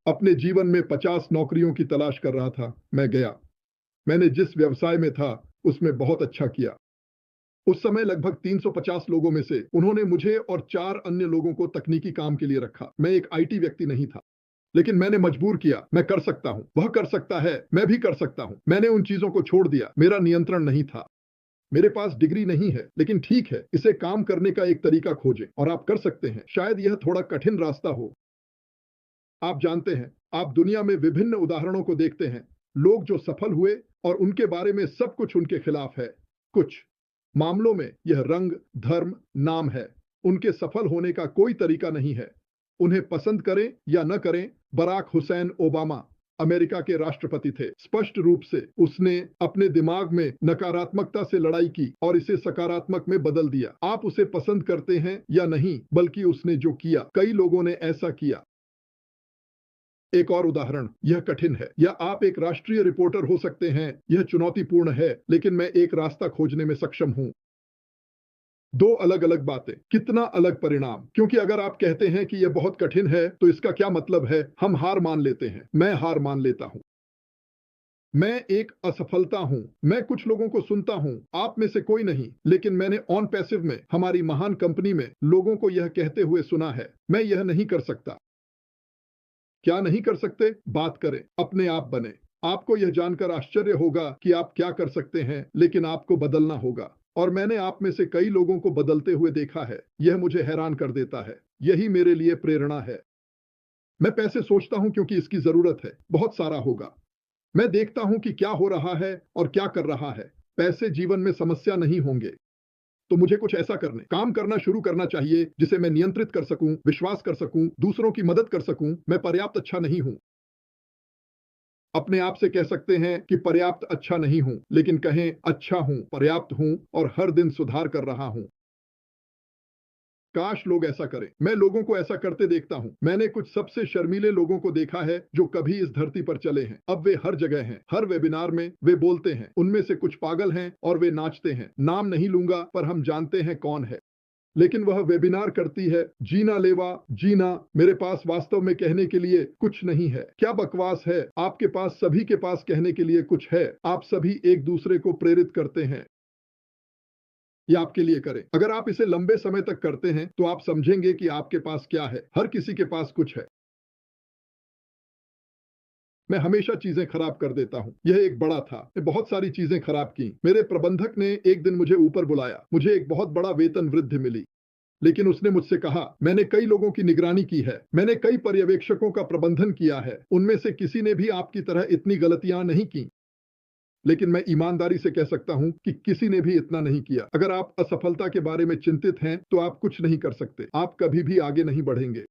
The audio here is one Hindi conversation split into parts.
अपने जीवन में 50 नौकरियों की तलाश कर रहा था। मैं गया। मैंने जिस व्यवसाय में था, उसमें बहुत अच्छा किया। उस समय लगभग 350 लोगों में से उन्होंने मुझे और 4 अन्य लोगों को तकनीकी काम के लिए रखा। मैं एक आईटी व्यक्ति नहीं था, लेकिन मैंने मजबूर किया, मैं कर सकता हूं, वह कर सकता है, मैं भी कर सकता हूं। मैंने उन चीजों को छोड़ दिया, मेरा नियंत्रण नहीं था। मेरे पास डिग्री नहीं है, लेकिन ठीक है, इसे काम करने का एक तरीका खोजें और आप कर सकते हैं। शायद यह थोड़ा कठिन रास्ता हो। आप जानते हैं, आप दुनिया में विभिन्न उदाहरणों को देखते हैं, लोग जो सफल हुए और उनके बारे में सब कुछ उनके खिलाफ है। कुछ मामलों में यह रंग, धर्म, नाम है। उनके सफल होने का कोई तरीका नहीं है। उन्हें पसंद करें या न करें, बराक हुसैन ओबामा अमेरिका के राष्ट्रपति थे। स्पष्ट रूप से उसने अपने दिमाग में नकारात्मकता से लड़ाई की और इसे सकारात्मक में बदल दिया। आप उसे पसंद करते हैं या नहीं, बल्कि उसने जो किया, कई लोगों ने ऐसा किया। एक और उदाहरण, यह कठिन है, या आप एक राष्ट्रीय रिपोर्टर हो सकते हैं। यह चुनौतीपूर्ण है, लेकिन मैं एक रास्ता खोजने में सक्षम हूं। दो अलग अलग बातें, कितना अलग परिणाम। क्योंकि अगर आप कहते हैं कि यह बहुत कठिन है, तो इसका क्या मतलब है? हम हार मान लेते हैं। मैं हार मान लेता हूं। मैं एक असफलता हूं। मैं कुछ लोगों को सुनता हूं, आप में से कोई नहीं, लेकिन मैंने ऑन पैसिव में हमारी महान कंपनी में लोगों को यह कहते हुए सुना है, मैं यह नहीं कर सकता। क्या नहीं कर सकते? बात करें, अपने आप बने। आपको यह जानकर आश्चर्य होगा कि आप क्या कर सकते हैं, लेकिन आपको बदलना होगा। और मैंने आप में से कई लोगों को बदलते हुए देखा है। यह मुझे हैरान कर देता है। यही मेरे लिए प्रेरणा है। मैं पैसे सोचता हूं क्योंकि इसकी जरूरत है, बहुत सारा होगा। मैं देखता हूं कि क्या हो रहा है और क्या कर रहा है। पैसे जीवन में समस्या नहीं होंगे, तो मुझे कुछ ऐसा करने काम करना शुरू करना चाहिए जिसे मैं नियंत्रित कर सकूं, विश्वास कर सकूं, दूसरों की मदद कर सकूं। मैं पर्याप्त अच्छा नहीं हूं। अपने आप से कह सकते हैं कि पर्याप्त अच्छा नहीं हूं, लेकिन कहें अच्छा हूं, पर्याप्त हूं और हर दिन सुधार कर रहा हूं। काश लोग ऐसा करें। मैं लोगों को ऐसा करते देखता हूं। मैंने कुछ सबसे शर्मीले लोगों को देखा है जो कभी इस धरती पर चले हैं। अब वे हर जगह हैं, हर वेबिनार में वे बोलते हैं। उनमें से कुछ पागल हैं और वे नाचते हैं। नाम नहीं लूंगा, पर हम जानते हैं कौन है। लेकिन वह वेबिनार करती है, जीना लेवा जीना। मेरे पास वास्तव में कहने के लिए कुछ नहीं है। क्या बकवास है? आपके पास, सभी के पास कहने के लिए कुछ है। आप सभी एक दूसरे को प्रेरित करते हैं। ये आपके लिए करें। अगर आप इसे लंबे समय तक करते हैं, तो आप समझेंगे कि आपके पास क्या है। हर किसी के पास कुछ है। मैं हमेशा चीजें खराब कर देता हूं। यह एक बड़ा था। मैं बहुत सारी चीजें खराब की। मेरे प्रबंधक ने एक दिन मुझे ऊपर बुलाया। मुझे एक बहुत बड़ा वेतन वृद्धि मिली। लेकिन उसने मुझसे कहा, मैंने कई लोगों की निगरानी की है, मैंने कई पर्यवेक्षकों का प्रबंधन किया है, उनमें से किसी ने भी आपकी तरह इतनी गलतियां नहीं की। लेकिन मैं ईमानदारी से कह सकता हूं कि किसी ने भी इतना नहीं किया। अगर आप असफलता के बारे में चिंतित हैं, तो आप कुछ नहीं कर सकते। आप कभी भी आगे नहीं बढ़ेंगे।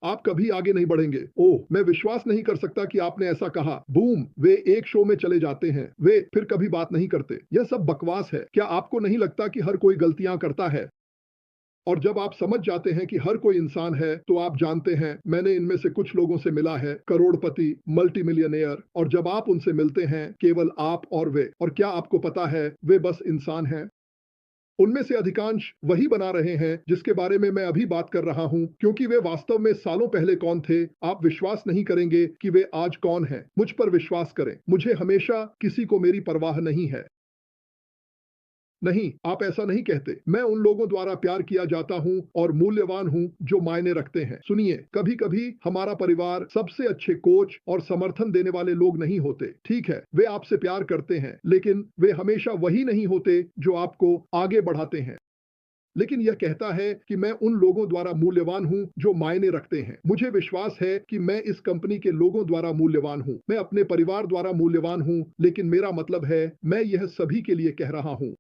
आप कभी आगे नहीं बढ़ेंगे। ओह, मैं विश्वास नहीं कर सकता कि आपने ऐसा कहा। बूम, वे एक शो में चले जाते हैं, वे फिर कभी बात नहीं करते। यह सब बकवास है। क्या आपको नहीं लगता कि हर कोई गलतियां करता है? और जब आप समझ जाते हैं कि हर कोई इंसान है, तो आप जानते हैं, मैंने इनमें से कुछ लोगों से मिला है, करोड़पति, मल्टी मिलियनेयर, और जब आप उनसे मिलते हैं, केवल आप और वे, और क्या आपको पता है, वे बस इंसान हैं। उनमें से अधिकांश वही बना रहे हैं जिसके बारे में मैं अभी बात कर रहा हूं, क्योंकि वे वास्तव में सालों पहले कौन थे। आप विश्वास नहीं करेंगे कि वे आज कौन हैं। मुझ पर विश्वास करें, मुझे हमेशा किसी को मेरी परवाह नहीं है। नहीं, आप ऐसा नहीं कहते। मैं उन लोगों द्वारा प्यार किया जाता हूं और मूल्यवान हूं जो मायने रखते हैं। सुनिए, कभी-कभी हमारा परिवार सबसे अच्छे कोच और समर्थन देने वाले लोग नहीं होते। ठीक है, वे आपसे प्यार करते हैं, लेकिन वे हमेशा वही नहीं होते जो आपको आगे बढ़ाते हैं। लेकिन यह कहता है कि मैं उन लोगों द्वारा मूल्यवान हूं जो मायने रखते हैं। मुझे विश्वास है कि मैं इस कंपनी के लोगों द्वारा मूल्यवान हूं। मैं अपने परिवार द्वारा मूल्यवान हूं, लेकिन मेरा मतलब है, मैं यह सभी के लिए कह रहा हूं।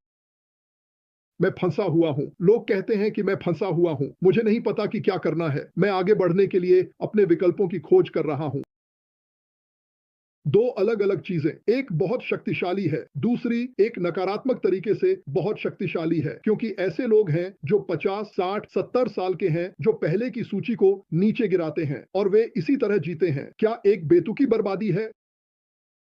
मैं फंसा हुआ हूं। लोग कहते हैं कि मैं फंसा हुआ हूं। मुझे नहीं पता कि क्या करना है। मैं आगे बढ़ने के लिए अपने विकल्पों की खोज कर रहा हूं। दो अलग अलग चीजें, एक बहुत शक्तिशाली है, दूसरी एक नकारात्मक तरीके से बहुत शक्तिशाली है। क्योंकि ऐसे लोग हैं जो 50, 60, 70 साल के हैं, जो पहले की सूची को नीचे गिराते हैं और वे इसी तरह जीते हैं। क्या एक बेतुकी बर्बादी है?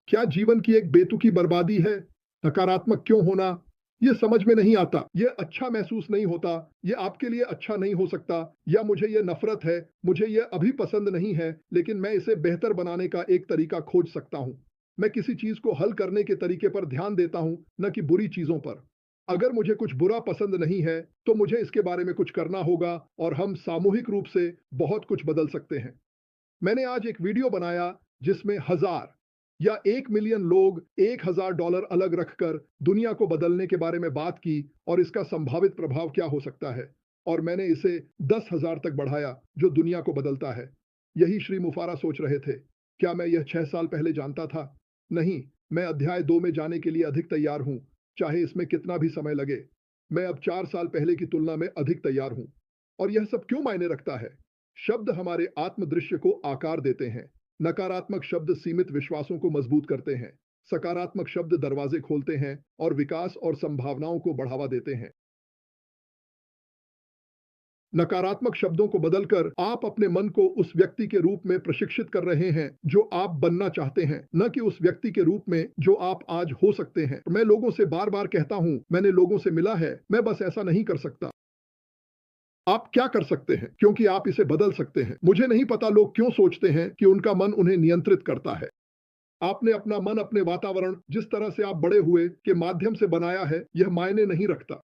क्या जीवन की एक बेतुकी बर्बादी है? नकारात्मक क्यों होना? ये समझ में नहीं आता, ये अच्छा महसूस नहीं होता, ये आपके लिए अच्छा नहीं हो सकता, या मुझे ये नफरत है, मुझे ये अभी पसंद नहीं है, लेकिन मैं इसे बेहतर बनाने का एक तरीका खोज सकता हूँ। मैं किसी चीज को हल करने के तरीके पर ध्यान देता हूँ, न कि बुरी चीजों पर। अगर मुझे कुछ बुरा पसंद नहीं है, तो मुझे इसके बारे में कुछ करना होगा और हम सामूहिक रूप से बहुत कुछ बदल सकते हैं। मैंने आज एक वीडियो बनाया जिसमें 1000 या 1 मिलियन लोग $1000 अलग रखकर दुनिया को बदलने के बारे में बात की और इसका संभावित प्रभाव क्या हो सकता है, और मैंने इसे 10,000 तक बढ़ाया जो दुनिया को बदलता है। यही श्री मुफारा सोच रहे थे। क्या मैं यह 6 साल पहले जानता था? नहीं, मैं अध्याय 2 में जाने के लिए अधिक तैयार हूं, चाहे इसमें कितना भी समय लगे। मैं अब 4 साल पहले की तुलना में अधिक तैयार हूं। और यह सब क्यों मायने रखता है? शब्द हमारे आत्मदृश्य को आकार देते हैं। नकारात्मक शब्द सीमित विश्वासों को मजबूत करते हैं। सकारात्मक शब्द दरवाजे खोलते हैं और विकास और संभावनाओं को बढ़ावा देते हैं। नकारात्मक शब्दों को बदलकर आप अपने मन को उस व्यक्ति के रूप में प्रशिक्षित कर रहे हैं जो आप बनना चाहते हैं, न कि उस व्यक्ति के रूप में जो आप आज हो सकते हैं। मैं लोगों से बार बार कहता हूं, मैंने लोगों से मिला है, मैं बस ऐसा नहीं कर सकता। आप क्या कर सकते हैं, क्योंकि आप इसे बदल सकते हैं। मुझे नहीं पता लोग क्यों सोचते हैं कि उनका मन उन्हें नियंत्रित करता है। आपने अपना मन अपने वातावरण, जिस तरह से आप बड़े हुए, के माध्यम से बनाया है, यह मायने नहीं रखता।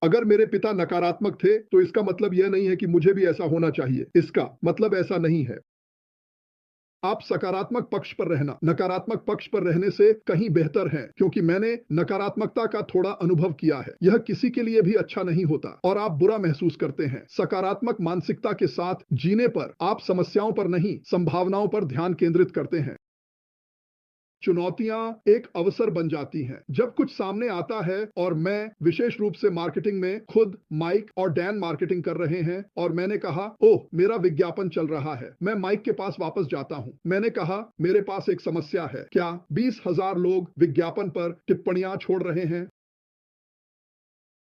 अगर मेरे पिता नकारात्मक थे, तो इसका मतलब यह नहीं है कि मुझे भी ऐसा होना चाहिए। इसका मतलब ऐसा नहीं है। आप सकारात्मक पक्ष पर रहना नकारात्मक पक्ष पर रहने से कहीं बेहतर है, क्योंकि मैंने नकारात्मकता का थोड़ा अनुभव किया है। यह किसी के लिए भी अच्छा नहीं होता और आप बुरा महसूस करते हैं। सकारात्मक मानसिकता के साथ जीने पर आप समस्याओं पर नहीं, संभावनाओं पर ध्यान केंद्रित करते हैं। चुनौतियां एक अवसर बन जाती हैं। जब कुछ सामने आता है, और मैं विशेष रूप से मार्केटिंग में, खुद माइक और डैन मार्केटिंग कर रहे हैं, और मैंने कहा, ओह, मेरा विज्ञापन चल रहा है। मैं माइक के पास वापस जाता हूं। मैंने कहा, मेरे पास एक समस्या है। क्या 20,000 लोग विज्ञापन पर टिप्पणियां छोड़ रहे हैं?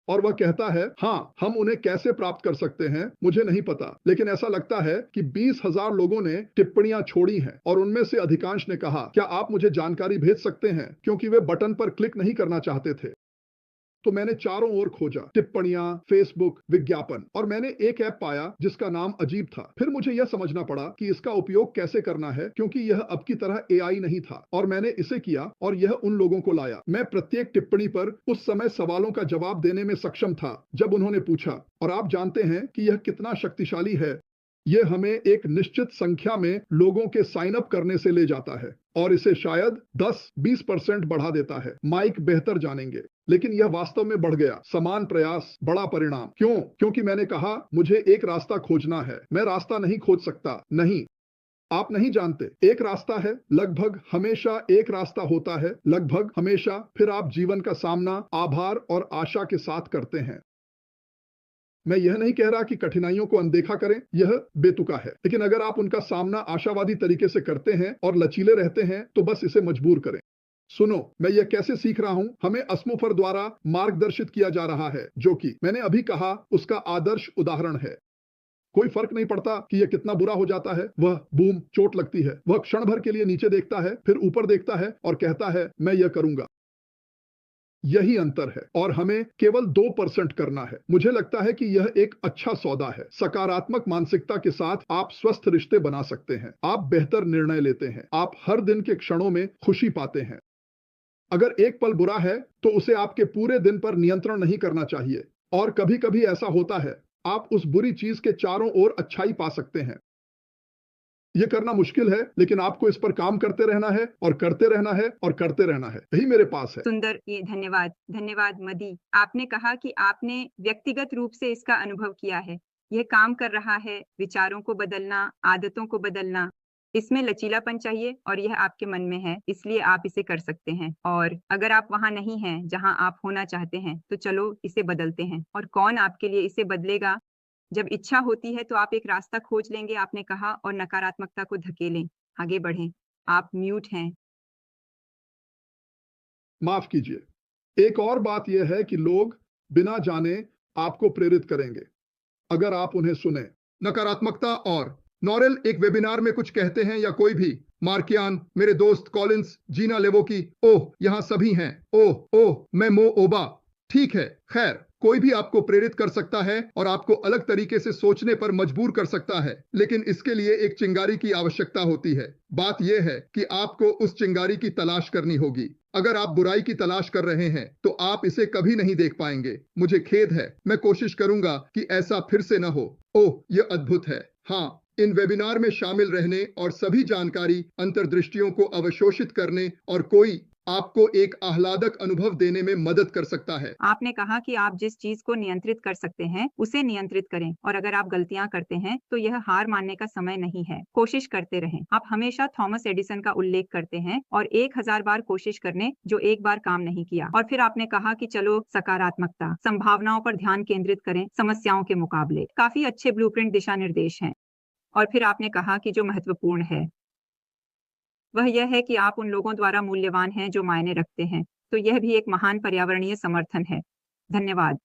और वह कहता है, हाँ, हम उन्हें कैसे प्राप्त कर सकते हैं मुझे नहीं पता, लेकिन ऐसा लगता है कि 20,000 लोगों ने टिप्पणियां छोड़ी हैं, और उनमें से अधिकांश ने कहा, क्या आप मुझे जानकारी भेज सकते हैं, क्योंकि वे बटन पर क्लिक नहीं करना चाहते थे। तो मैंने चारों ओर खोजा, टिप्पणियां, फेसबुक, विज्ञापन, और मैंने एक ऐप पाया जिसका नाम अजीब था। फिर मुझे यह समझना पड़ा कि इसका उपयोग कैसे करना है, क्योंकि यह अब की तरह एआई नहीं था, और मैंने इसे किया और यह उन लोगों को लाया। मैं प्रत्येक टिप्पणी पर उस समय सवालों का जवाब देने में सक्षम था जब उन्होंने पूछा, और आप जानते हैं कि यह कितना शक्तिशाली है। यह हमें एक निश्चित संख्या में लोगों के साइन अप करने से ले जाता है, और इसे शायद 10-20% बढ़ा देता है। माइक बेहतर जानेंगे, लेकिन यह वास्तव में बढ़ गया। समान प्रयास, बड़ा परिणाम। क्यों? क्योंकि मैंने कहा, मुझे एक रास्ता खोजना है। मैं रास्ता नहीं खोज सकता। नहीं, आप नहीं जानते। एक रास्ता है, लगभग हमेशा एक रास्ता होता है, लगभग हमेशा। फिर आप जीवन का सामना आभार और आशा के साथ करते हैं। मैं यह नहीं कह रहा कि कठिनाइयों को अनदेखा करें, यह बेतुका है, लेकिन अगर आप उनका सामना आशावादी तरीके से करते हैं और लचीले रहते हैं, तो बस इसे मजबूर करें। सुनो, मैं यह कैसे सीख रहा हूं? हमें अस्मुफर द्वारा मार्गदर्शित किया जा रहा है, जो कि मैंने अभी कहा, उसका आदर्श उदाहरण है। कोई फर्क नहीं पड़ता कि यह कितना बुरा हो जाता है। वह बूम, चोट लगती है, वह क्षण भर के लिए नीचे देखता है, फिर ऊपर देखता है और कहता है, मैं यह करूंगा। यही अंतर है, और हमें केवल 2% करना है। मुझे लगता है कि यह एक अच्छा सौदा है। सकारात्मक मानसिकता के साथ आप स्वस्थ रिश्ते बना सकते हैं, आप बेहतर निर्णय लेते हैं, आप हर दिन के क्षणों में खुशी पाते हैं। अगर एक पल बुरा है, तो उसे आपके पूरे दिन पर नियंत्रण नहीं करना चाहिए। और कभी कभी ऐसा होता है, आप उस बुरी चीज के चारों ओर अच्छाई पा सकते हैं। यह करना मुश्किल है, लेकिन आपको इस पर काम करते रहना है, और करते रहना है, और करते रहना है। यही मेरे पास है। सुंदर, ये धन्यवाद, धन्यवाद मदी। आपने कहा कि आपने व्यक्तिगत रूप से इसका अनुभव किया है। यह काम कर रहा है, विचारों को बदलना, आदतों को बदलना। इसमें लचीलापन चाहिए, और यह आपके मन में है, इसलिए आप इसे कर सकते हैं। और अगर आप वहां नहीं हैं जहां आप होना चाहते हैं, तो चलो इसे बदलते हैं। और कौन आपके लिए इसे बदलेगा? जब इच्छा होती है तो आप एक रास्ता खोज लेंगे, आपने कहा, और नकारात्मकता को धकेलें, आगे बढ़ें। आप म्यूट हैं। माफ कीजिए। एक और बात यह है कि लोग बिना जाने आपको प्रेरित करेंगे, अगर आप उन्हें सुने। नकारात्मकता और नॉरेल एक वेबिनार में कुछ कहते हैं, या कोई भी, मार्कियान, मेरे दोस्त कॉलिंस, जीना लेवोकी, ओह, यहां सभी हैं, ओह ओह, मैं मो ओबा। ठीक है, खैर, कोई भी आपको प्रेरित कर सकता है और आपको अलग तरीके से सोचने पर मजबूर कर सकता है, लेकिन इसके लिए एक चिंगारी की आवश्यकता होती है। बात यह है कि आपको उस चिंगारी की तलाश करनी होगी। अगर आप बुराई की तलाश कर रहे हैं, तो आप इसे कभी नहीं देख पाएंगे। मुझे खेद है, मैं कोशिश करूंगा कि ऐसा फिर से न हो। ओह, यह अद्भुत है। हाँ, इन वेबिनार में शामिल रहने और सभी जानकारी अंतर्दृष्टियों को अवशोषित करने और कोई आपको एक आह्लादक अनुभव देने में मदद कर सकता है। आपने कहा कि आप जिस चीज को नियंत्रित कर सकते हैं उसे नियंत्रित करें, और अगर आप गलतियां करते हैं तो यह हार मानने का समय नहीं है। कोशिश करते रहें। आप हमेशा थॉमस एडिसन का उल्लेख करते हैं और 1000 बार कोशिश करने जो एक बार काम नहीं किया। और फिर आपने कहा कि चलो सकारात्मकता, संभावनाओं पर ध्यान केंद्रित करें समस्याओं के मुकाबले। काफी अच्छे ब्लूप्रिंट दिशा निर्देश हैं। और फिर आपने कहा कि जो महत्वपूर्ण है वह यह है कि आप उन लोगों द्वारा मूल्यवान हैं जो मायने रखते हैं। तो यह भी एक महान पर्यावरणीय समर्थन है। धन्यवाद।